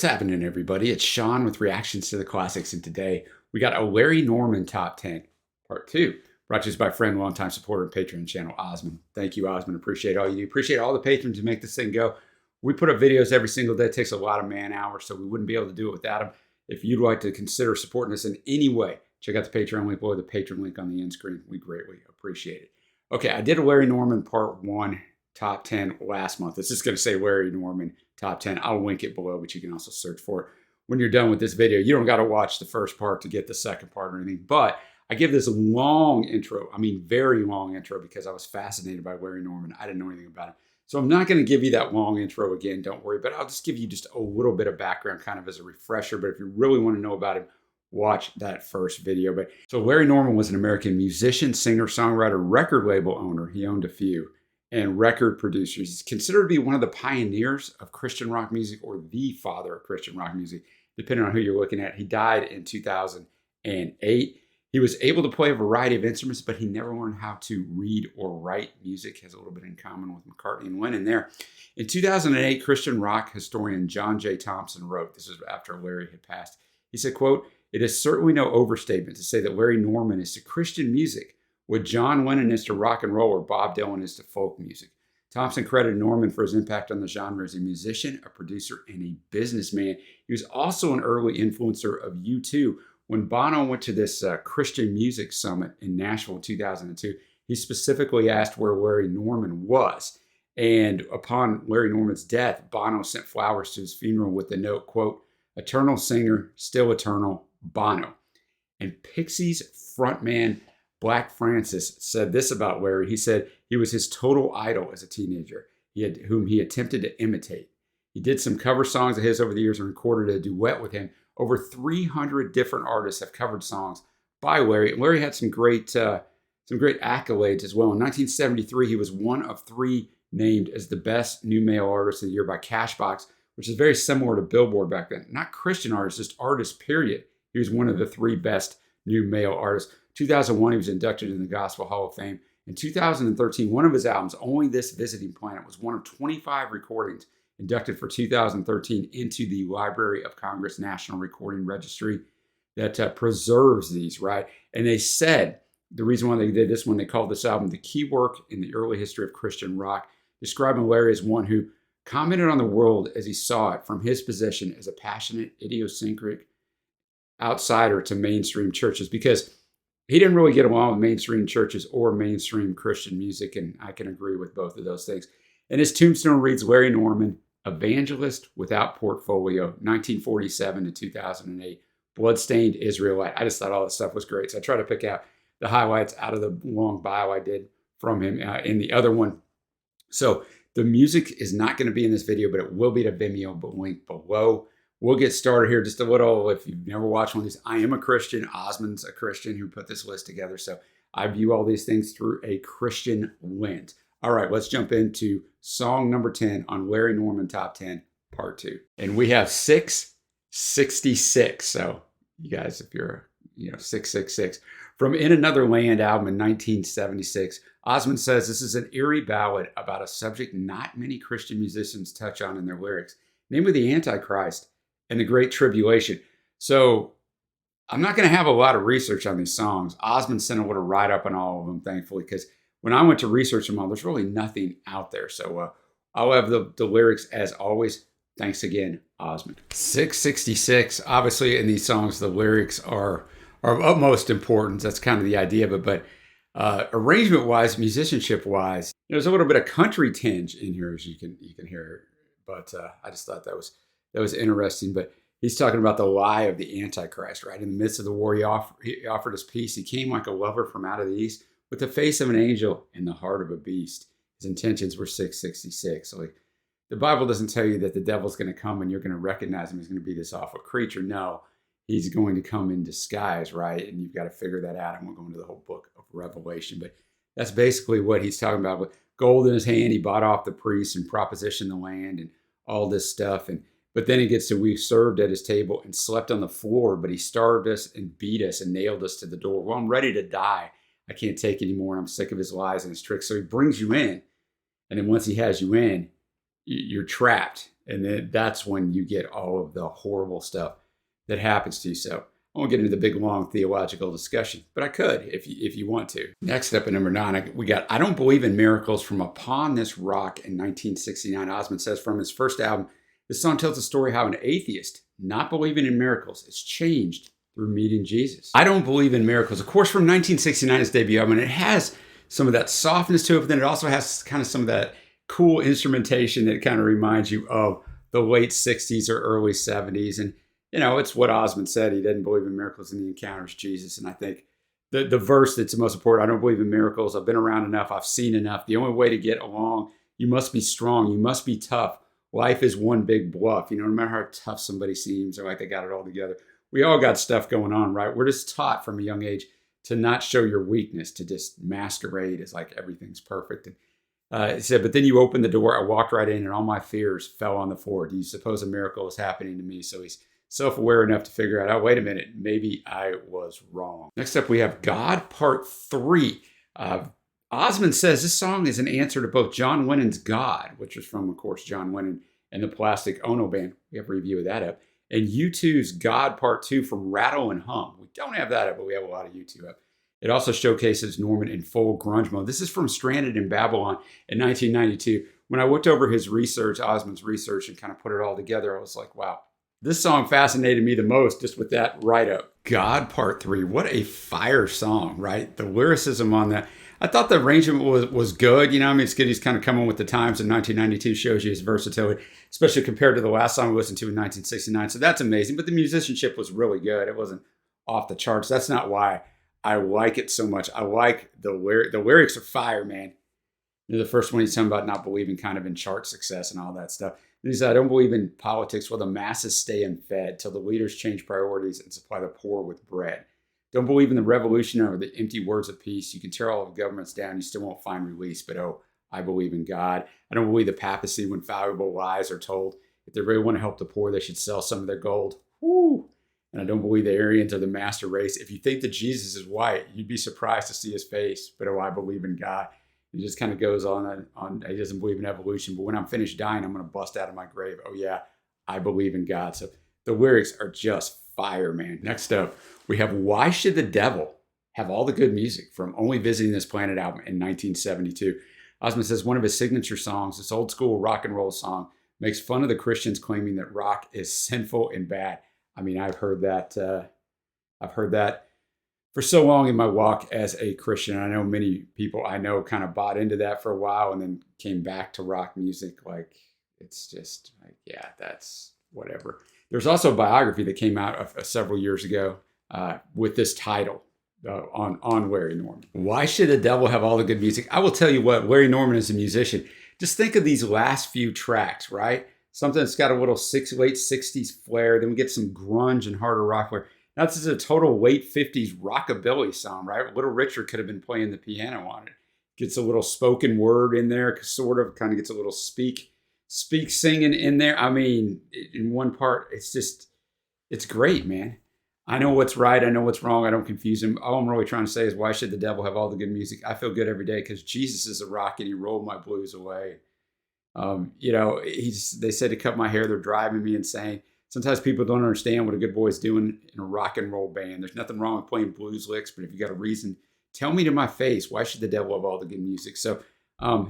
happening, everybody? It's Sean with Reactions to the Classics, and today we got a Larry Norman Top 10, Part 2, brought to us by friend, longtime supporter, and patron channel, Osmond. Thank you, Osmond. Appreciate all you do. Appreciate all the patrons who make this thing go. We put up videos every single day. It takes a lot of man-hours, so we wouldn't be able to do it without them. If you'd like to consider supporting us in any way, check out the Patreon link below, the Patreon link on the end screen. We greatly appreciate it. Okay, I did a Larry Norman Part 1 Top 10 last month. It's just going to say Larry Norman Top 10. I'll link it below, but you can also search for it. When you're done with this video, you don't got to watch the first part to get the second part or anything, but I give this long intro. I mean, very long intro, because I was fascinated by Larry Norman. I didn't know anything about him. So I'm not going to give you that long intro again, don't worry, but I'll just give you just a little bit of background kind of as a refresher. But if you really want to know about him, watch that first video. But so Larry Norman was an American musician, singer, songwriter, record label owner. He owned a few, and record producer. He's considered to be one of the pioneers of Christian rock music, or the father of Christian rock music, depending on who you're looking at. He died in 2008. He was able to play a variety of instruments, but he never learned how to read or write music. He has a little bit in common with McCartney and Lennon there. In 2008, Christian rock historian John J. Thompson wrote, this is after Larry had passed, he said, quote, "It is certainly no overstatement to say that Larry Norman is to Christian music what John Lennon is to rock and roll, or Bob Dylan is to folk music." Thompson credited Norman for his impact on the genre as a musician, a producer, and a businessman. He was also an early influencer of U2. When Bono went to this Christian music summit in Nashville in 2002, he specifically asked where Larry Norman was. And upon Larry Norman's death, Bono sent flowers to his funeral with the note, quote, "Eternal singer, still eternal, Bono." And Pixies frontman Black Francis said this about Larry. He said he was his total idol as a teenager, whom he attempted to imitate. He did some cover songs of his over the years and recorded a duet with him. Over 300 different artists have covered songs by Larry. And Larry had some great accolades as well. In 1973, he was one of 3 named as the best new male artist of the year by Cashbox, which is very similar to Billboard back then. Not Christian artists, just artists, period. He was one of the 3 best new male artists. 2001, he was inducted in the Gospel Hall of Fame. In 2013, one of his albums, Only This Visiting Planet, was one of 25 recordings inducted for 2013 into the Library of Congress National Recording Registry that preserves these, right? And they said the reason why they did this one, they called this album the key work in the early history of Christian rock, describing Larry as one who commented on the world as he saw it from his position as a passionate, idiosyncratic outsider to mainstream churches, because he didn't really get along with mainstream churches or mainstream Christian music, and I can agree with both of those things. And his tombstone reads, Larry Norman, evangelist without portfolio, 1947 to 2008, bloodstained Israelite. I just thought all this stuff was great, so I tried to pick out the highlights out of the long bio I did from him in the other one. So the music is not going to be in this video, but it will be to Vimeo, but link below. We'll get started here just a little. If you've never watched one of these, I am a Christian. Osmond's a Christian who put this list together. So I view all these things through a Christian lens. All right, let's jump into song number 10 on Larry Norman Top 10, Part 2. And we have 666. So you guys, if you're, 666. From In Another Land album in 1976, Osmond says this is an eerie ballad about a subject not many Christian musicians touch on in their lyrics, namely the Antichrist and the Great Tribulation. So I'm not going to have a lot of research on these songs. Osmond sent a little write-up on all of them, thankfully, because when I went to research them all, there's really nothing out there. So I'll have the lyrics as always. Thanks again, Osmond. 666. Obviously, in these songs, the lyrics are of utmost importance. That's kind of the idea of it. But arrangement-wise, musicianship-wise, there's a little bit of country tinge in here, as you can hear. But I just thought that was interesting. But he's talking about the lie of the Antichrist, right? In the midst of the war, he offered us peace. He came like a lover from out of the east, with the face of an angel and the heart of a beast. His intentions were 666. So the Bible doesn't tell you that the devil's going to come and you're going to recognize him as going to be this awful creature. No, he's going to come in disguise, right? And you've got to figure that out. And we'll go into the whole book of Revelation. But that's basically what he's talking about. With gold in his hand, he bought off the priests and propositioned the land and all this stuff. But then he gets to, we served at his table and slept on the floor, but he starved us and beat us and nailed us to the door. Well, I'm ready to die. I can't take anymore. I'm sick of his lies and his tricks. So he brings you in. And then once he has you in, you're trapped. And then that's when you get all of the horrible stuff that happens to you. So I won't get into the big, long theological discussion, but I could if you want to. Next up at number 9, we got I Don't Believe in Miracles from Upon This Rock in 1969. Osmond says from his first album, this song tells the story how an atheist, not believing in miracles, is changed through meeting Jesus. I Don't Believe in Miracles, of course, from 1969, his debut album, and it has some of that softness to it, but then it also has kind of some of that cool instrumentation that kind of reminds you of the late 60s or early 70s. And it's what Osmond said. He didn't believe in miracles and he encounters Jesus. And I think the verse that's the most important, I don't believe in miracles. I've been around enough. I've seen enough. The only way to get along, you must be strong. You must be tough. Life is one big bluff. No matter how tough somebody seems or like they got it all together. We all got stuff going on, right? We're just taught from a young age to not show your weakness, to just masquerade as like everything's perfect. And it said, but then you opened the door. I walked right in and all my fears fell on the floor. Do you suppose a miracle is happening to me? So he's self-aware enough to figure out, oh, wait a minute, maybe I was wrong. Next up, we have God Part 3. Osmond says this song is an answer to both John Lennon's God, which is from, of course, John Lennon and the Plastic Ono Band. We have a review of that up. And U2's God Part 2 from Rattle and Hum. We don't have that up, but we have a lot of U2 up. It also showcases Norman in full grunge mode. This is from Stranded in Babylon in 1992. When I looked over his research, Osmond's research, and kind of put it all together, I was like, wow, this song fascinated me the most just with that write-up. God Part 3, what a fire song, right? The lyricism on that. I thought the arrangement was good. It's good he's kind of coming with the times in 1992, shows you his versatility, especially compared to the last song we listened to in 1969. So that's amazing. But the musicianship was really good. It wasn't off the charts. That's not why I like it so much. I like the lyrics are fire, man. The first one he's talking about not believing kind of in chart success and all that stuff. And he said, I don't believe in politics where the masses stay unfed till the leaders change priorities and supply the poor with bread. Don't believe in the revolution or the empty words of peace. You can tear all of governments down, you still won't find release. But I believe in God. I don't believe the papacy when valuable lies are told. If they really want to help the poor, they should sell some of their gold. Woo! And I don't believe the Aryans are the master race. If you think that Jesus is white, you'd be surprised to see his face. But I believe in God. He just kind of goes on. He doesn't believe in evolution. But when I'm finished dying, I'm going to bust out of my grave. Oh, yeah, I believe in God. So the lyrics are just fire, man. Next up, we have Why Should the Devil Have All the Good Music from Only Visiting This Planet album in 1972. Osmond says one of his signature songs, this old school rock and roll song, makes fun of the Christians claiming that rock is sinful and bad. I mean, I've heard that for so long in my walk as a Christian. I know many people I know kind of bought into that for a while and then came back to rock music. Like, it's just like, yeah, that's whatever. There's also a biography that came out several years ago with this title on Larry Norman. Why should the devil have all the good music? I will tell you what, Larry Norman is a musician. Just think of these last few tracks, right? Something that's got a little late 60s flair. Then we get some grunge and harder rock flair. Now this is a total late 50s rockabilly song, right? Little Richard could have been playing the piano on it. Gets a little spoken word in there, sort of, kind of gets a little speak singing in there. I mean, in one part, it's great, man. I know what's right. I know what's wrong. I don't confuse him. All I'm really trying to say is, why should the devil have all the good music? I feel good every day because Jesus is a rock and he rolled my blues away. They said to cut my hair. They're driving me insane. Sometimes people don't understand what a good boy is doing in a rock and roll band. There's nothing wrong with playing blues licks, but if you got a reason, tell me to my face, why should the devil have all the good music? So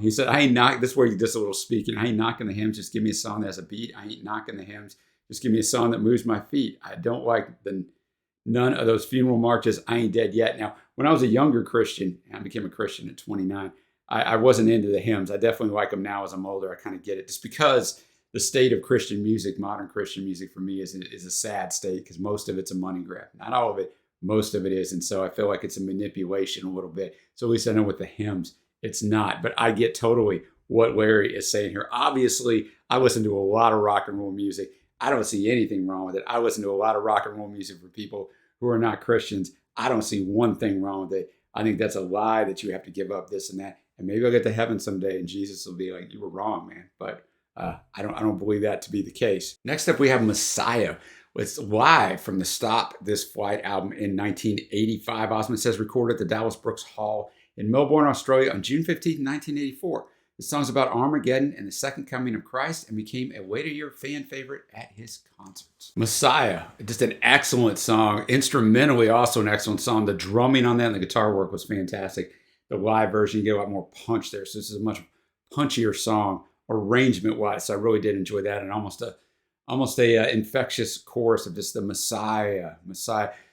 he said, I ain't knocking, this is where he does a little speaking. I ain't knocking the hymns. Just give me a song that has a beat. I ain't knocking the hymns. Just give me a song that moves my feet. I don't like none of those funeral marches. I ain't dead yet. Now, when I was a younger Christian, and I became a Christian at 29, I wasn't into the hymns. I definitely like them now as I'm older. I kind of get it. Just because the state of Christian music, modern Christian music for me is a sad state because most of it's a money grab. Not all of it, most of it is. And so I feel like it's a manipulation a little bit. So at least I know with the hymns, it's not. But I get totally what Larry is saying here. Obviously, I listen to a lot of rock and roll music. I don't see anything wrong with it. I listen to a lot of rock and roll music for people who are not Christians. I don't see one thing wrong with it. I think that's a lie that you have to give up this and that. And maybe I'll get to heaven someday and Jesus will be like, you were wrong, man. But I don't believe that to be the case. Next up, we have Messiah. It's live from the Stop This Flight album in 1985. Osmond says recorded at the Dallas Brooks Hall in Melbourne, Australia on June 15, 1984. The song's about Armageddon and the second coming of Christ and became a later-year fan favorite at his concerts. Messiah, just an excellent song. Instrumentally, also an excellent song. The drumming on that and the guitar work was fantastic. The live version, you get a lot more punch there. So this is a much punchier song arrangement-wise. So I really did enjoy that, and almost a infectious chorus of just the Messiah.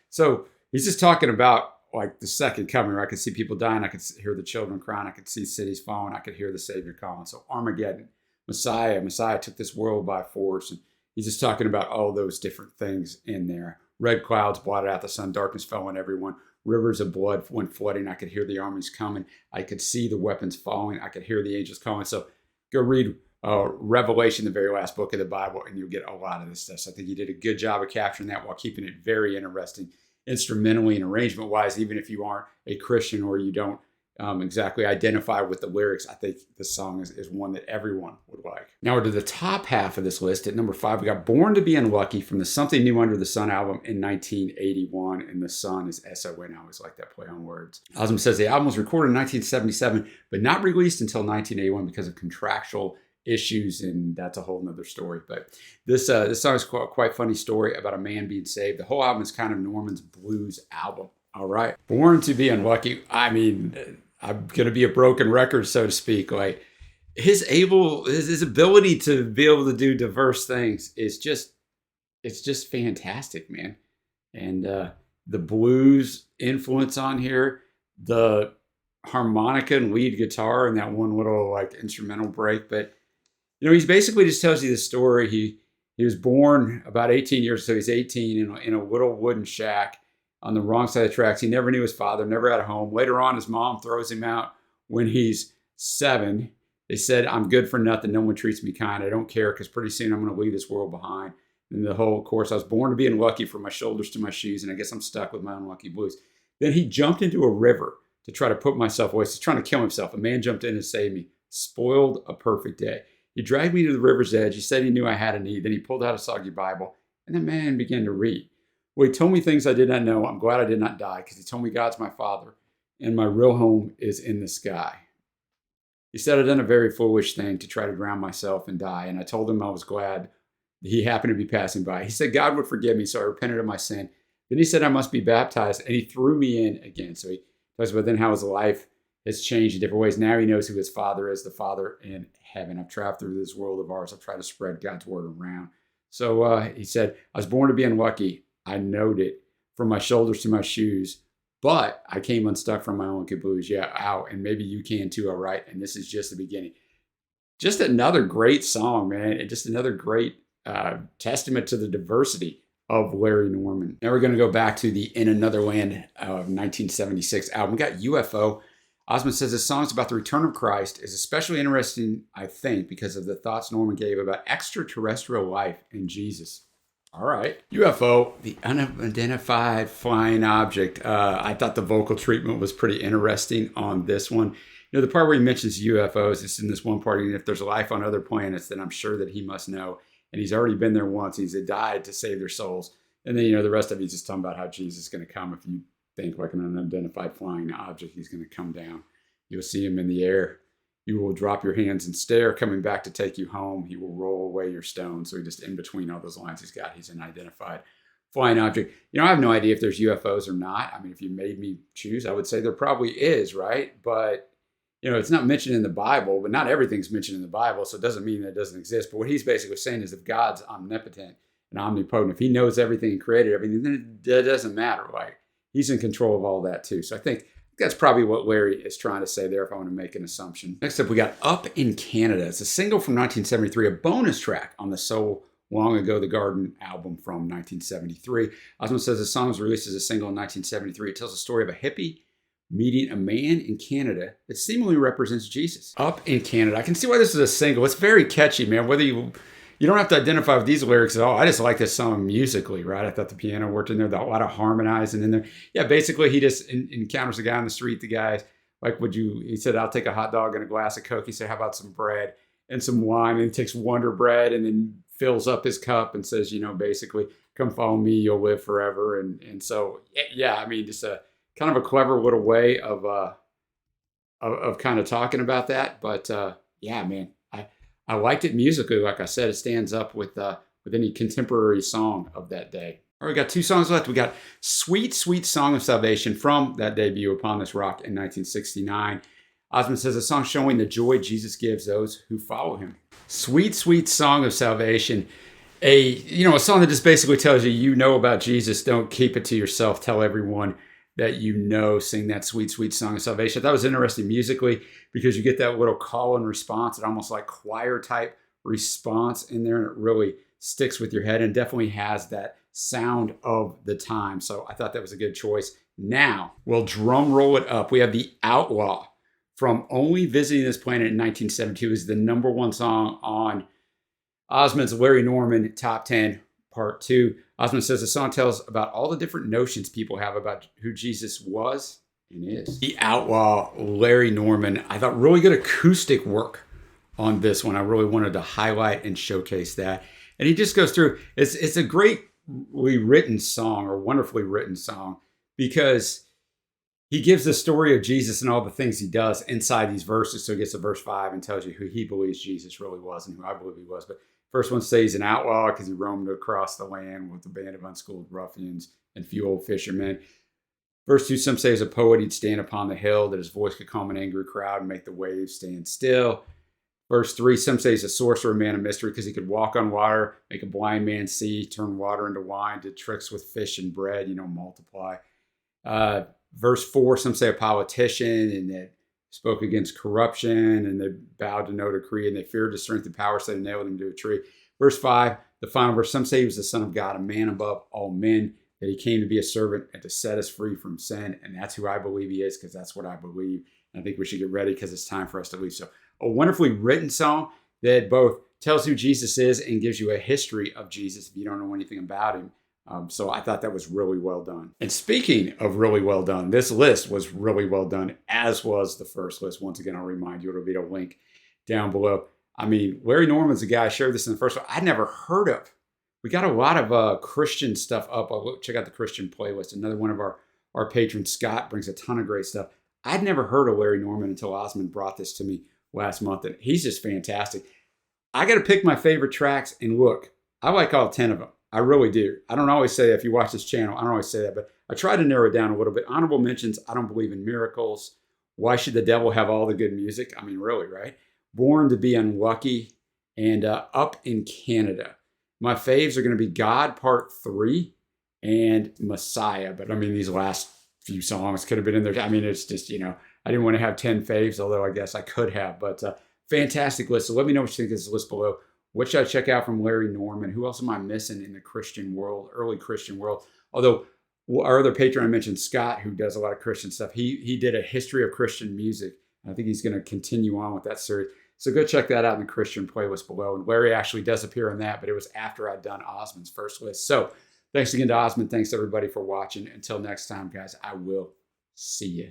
So he's just talking about like the second coming, where I could see people dying, I could hear the children crying, I could see cities falling, I could hear the Savior calling. So Armageddon, Messiah took this world by force, and he's just talking about all those different things in there. Red clouds blotted out the sun, darkness fell on everyone, rivers of blood went flooding, I could hear the armies coming, I could see the weapons falling, I could hear the angels calling. So go read Revelation, the very last book of the Bible, and you'll get a lot of this stuff. So I think he did a good job of capturing that while keeping it very interesting instrumentally and arrangement wise, even if you aren't a Christian or you don't exactly identify with the lyrics. I think this song is one that everyone would like. Now we're to the top half of this list. At number 5, we got Born to Be Unlucky from the Something New Under the Sun album in 1981. And the sun is S-O-N. I always like that play on words. Osmond says the album was recorded in 1977, but not released until 1981 because of contractual issues, and that's a whole nother story. But this song is quite funny story about a man being saved. The whole album is kind of Norman's blues album. All right, Born to Be Unlucky. I mean, I'm gonna be a broken record, so to speak. Like his ability to be able to do diverse things is just fantastic, man. And the blues influence on here, the harmonica and lead guitar, and that one little like instrumental break, but he's basically just tells you the story. He was born about 18 years, so he's 18 in a little wooden shack on the wrong side of the tracks. He never knew his father, never had a home. Later on, his mom throws him out when he's 7. They said, I'm good for nothing. No one treats me kind. I don't care because pretty soon I'm going to leave this world behind. And the whole course, I was born to be unlucky from my shoulders to my shoes, and I guess I'm stuck with my unlucky blues. Then he jumped into a river to try to put myself away. He's trying to kill himself. A man jumped in and saved me. Spoiled a perfect day. He dragged me to the river's edge. He said he knew I had a need. Then he pulled out a soggy Bible, and the man began to read. Well, he told me things I did not know. I'm glad I did not die because he told me God's my father, and my real home is in the sky. He said I'd done a very foolish thing to try to drown myself and die, and I told him I was glad he happened to be passing by. He said God would forgive me, so I repented of my sin. Then he said I must be baptized, and he threw me in again. So he talks about then how his life has changed in different ways. Now he knows who his father is, the Father in heaven. I've traveled through this world of ours. I've tried to spread God's word around. So he said, I was born to be unlucky. I knowed it from my shoulders to my shoes, but I came unstuck from my own blues. Yeah, ow, and maybe you can too, all right? And this is just the beginning. Just another great song, man, and just another great testament to the diversity of Larry Norman. Now we're going to go back to the In Another Land of 1976 album. We got UFO. Osmond says the song's about the return of Christ is especially interesting, I think, because of the thoughts Norman gave about extraterrestrial life and Jesus. All right. UFO, the unidentified flying object. I thought the vocal treatment was pretty interesting on this one. The part where he mentions UFOs is in this one part. And if there's life on other planets, then I'm sure that he must know. And he's already been there once. He's died to save their souls. And then, the rest of it, he's just talking about how Jesus is going to come. If you think like an unidentified flying object, he's going to come down. You'll see him in the air. You will drop your hands and stare, coming back to take you home. He will roll away your stone. So he just in between all those lines he's an identified flying object. I have no idea if there's UFOs or not. I mean, if you made me choose, I would say there probably is, right? But, it's not mentioned in the Bible, but not everything's mentioned in the Bible. So it doesn't mean that it doesn't exist. But what he's basically saying is if God's omnipotent and omnipotent, if he knows everything and created everything, then it doesn't matter. Like he's in control of all that too. So I think that's probably what Larry is trying to say there if I want to make an assumption. Next up, we got Up in Canada. It's a single from 1973, a bonus track on the So Long Ago the Garden album from 1973. Osmond says the song was released as a single in 1973. It tells the story of a hippie meeting a man in Canada that seemingly represents Jesus. Up in Canada. I can see why this is a single. It's very catchy, man. Whether you don't have to identify with these lyrics at all. I just like this song musically, right? I thought the piano worked in there, a lot of harmonizing in there. Yeah, basically he just encounters a guy on the street. The guy's like, he said, I'll take a hot dog and a glass of Coke. He said, how about some bread and some wine? And he takes Wonder Bread and then fills up his cup and says, basically, come follow me, you'll live forever. And so, yeah, I mean, just a kind of a clever little way of kind of talking about that. But yeah, man, I liked it musically. Like I said, it stands up with any contemporary song of that day. All right, we got 2 songs left. We got Sweet, Sweet Song of Salvation from that debut, Upon This Rock in 1969. Osmond says, a song showing the joy Jesus gives those who follow him. Sweet, Sweet Song of Salvation. A song that just basically tells you know about Jesus. Don't keep it to yourself. Tell everyone that you know. Sing that sweet, sweet song of salvation. That was interesting musically because you get that little call and response, and almost like choir type response in there, and it really sticks with your head and definitely has that sound of the time. So I thought that was a good choice. Now we'll drum roll it up. We have The Outlaw from Only Visiting This Planet in 1972 is the #1 song on Osmond's Larry Norman Top 10 Part 2. Osmond says the song tells about all the different notions people have about who Jesus was and is. The Outlaw, Larry Norman. I thought really good acoustic work on this one. I really wanted to highlight and showcase that. And he just goes through, it's a greatly written song, or wonderfully written song, because he gives the story of Jesus and all the things he does inside these verses. So he gets to verse 5 and tells you who he believes Jesus really was and who I believe he was. But first one says he's an outlaw because he roamed across the land with a band of unschooled ruffians and few old fishermen. Verse 2, some say he's a poet. He'd stand upon the hill, that his voice could calm an angry crowd and make the waves stand still. Verse 3, some say he's a sorcerer, a man of mystery, because he could walk on water, make a blind man see, turn water into wine, did tricks with fish and bread, multiply. Verse 4, some say a politician, and that spoke against corruption, and they bowed to no decree, and they feared the strength and power, so they nailed him to a tree. Verse 5, the final verse, some say he was the Son of God, a man above all men, that he came to be a servant and to set us free from sin. And that's who I believe he is, because that's what I believe. And I think we should get ready because it's time for us to leave. So a wonderfully written song that both tells who Jesus is and gives you a history of Jesus if you don't know anything about him. So I thought that was really well done. And speaking of really well done, this list was really well done, as was the first list. Once again, I'll remind you, it'll be a link down below. I mean, Larry Norman's the guy. I shared this in the first one. I'd never heard of. We got a lot of Christian stuff up. I'll check out the Christian playlist. Another one of our patrons, Scott, brings a ton of great stuff. I'd never heard of Larry Norman until Osmond brought this to me last month, and he's just fantastic. I got to pick my favorite tracks, and look, I like all 10 of them. I really do. I don't always say that. If you watch this channel, I don't always say that, but I try to narrow it down a little bit. Honorable mentions, I don't believe in miracles. Why should the devil have all the good music? I mean, really, right? Born to be unlucky, and Up in Canada. My faves are going to be God Part 3 and Messiah. But I mean, these last few songs could have been in there. I mean, it's just, I didn't want to have 10 faves, although I guess I could have. But fantastic list. So let me know what you think of this list below. What should I check out from Larry Norman? Who else am I missing in the Christian world, early Christian world? Although our other patron I mentioned, Scott, who does a lot of Christian stuff, he did a history of Christian music. I think he's going to continue on with that series. So go check that out in the Christian playlist below. And Larry actually does appear in that, but it was after I'd done Osmond's first list. So thanks again to Osmond. Thanks everybody for watching. Until next time, guys, I will see you.